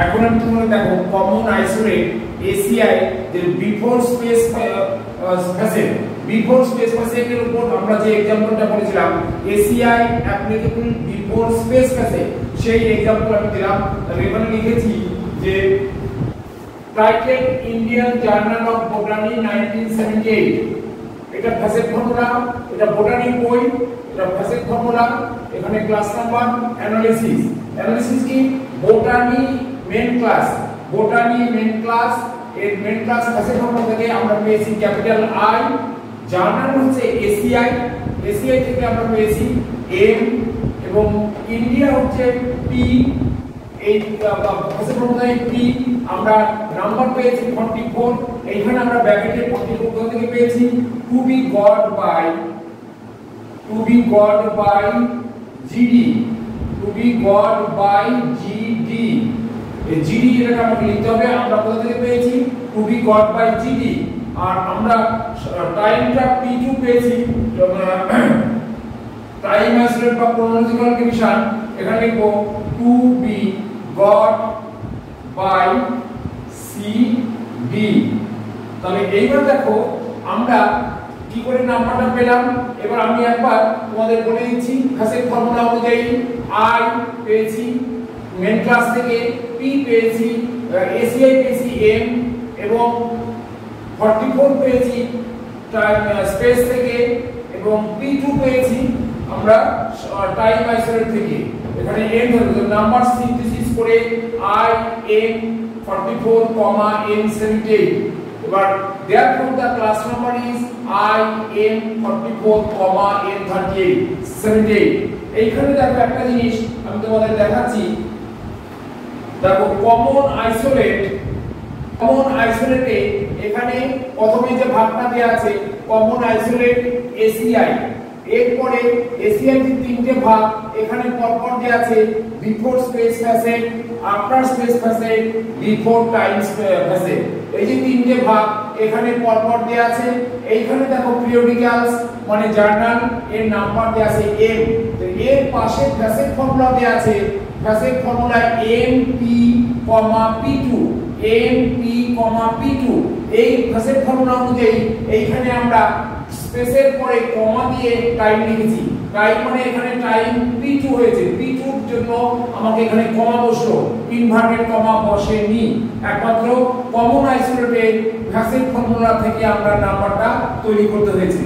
এখন আমি তোমাকে দেখো কমন আইসোলেট এসিআই যে বিফোর স্পেস ফ্যাসেট এর উপর আমরা যে एग्जांपलটা করেছিলাম ACI applicable before space facet সেই एग्जांपल আমি দিলাম। তাহলে এখানে লিখেছি যে title Indian journal of botany 1978 এটা ফ্যাসেট ফর্মুলা, এটা বোটানি বই, এটা ফ্যাসেট ফর্মুলা। এখানে ক্লাস নাম্বার অ্যানালিসিস কি বোটানি মেন ক্লাস এর মেন ক্লাস ফ্যাসেট ফর্মুলা থেকে আমরা পেয়েছি ক্যাপিটাল আই, জার্নাল হচ্ছে এসিআই থেকে আমরা পেয়েছি এম এবং ইন্ডিয়া হচ্ছে পি। এই ফ্যাসেট ফর্মুলায় পি আমরা নাম্বার পেয়েছি 44। এইখানে আমরা ব্র্যাকেটে 44 থেকে পেয়েছি to be got by GD এই জিডি এটাকে আমাকে লিখতে হবে। আমরা কোথা থেকে পেয়েছি to be got by GD. আর আমরা টাইমটা p2 পেয়েছি টাইম আইসোলেট বা ক্রোনোলজিক্যাল ডিভিশন এখানে লিখবো to be got by CD. তাহলে এইবার দেখো আমরা কি করে নাম্বারটা পেলাম। এবার আমি একবার তোমাদের বলে দিচ্ছি ফ্যাসেট ফর্মুলা অনুযায়ী আই পেয়েছি মেন ক্লাস থেকে, পি পেয়েছি এসিআই পেয়েছি এম এবং 44 পেয়েছি স্পেস থেকে এবং p2 পেয়েছি আমরা টাইম আইসোলেট থেকে। এখানে n ধরে নাম্বার সিনথেসিস করে i n 44, n 78। এবার therefore the class number is i n 44, n 78। এইখানে দেখো একটা জিনিস আমি তোমাদের দেখাচ্ছি। দেখো কমন আইসোলেটে এখানে প্রথমে যে ভাগটা দেয়া আছে কমন আইসোলেট এসিআই, এরপরে এসিআই এর তিনটে ভাগ এখানে পরপর দেয়া আছে before space facet, after space facet, before time facet. এই যে তিনটে ভাগ এখানে পরপর দেয়া আছে। এইখানে দেখো পিরিয়ডিক্যালস মানে জার্নাল এর নাম্বার দেয়া আছে এম। তো এর পাশে ফ্যাসেট ফর্মুলা দেয়া আছে। ফ্যাসেট ফর্মুলা MP, P2 এই ফ্যাসেট ফর্মুলা অনুযায়ী এইখানে আমরা স্পেসের পরে কমা দিয়ে টাইম লিখেছি। টাইম মানে এখানে টাইম p2 হয়েছে, p2 এর জন্য আমাকে এখানে কমা বসলো, ইনভার্টেড কমা বসেনি। একমাত্র কমন আইসোলেটেড ফ্যাসেট ফর্মুলা থেকে আমরা নাম্বারটা তৈরি করতে হয়েছে।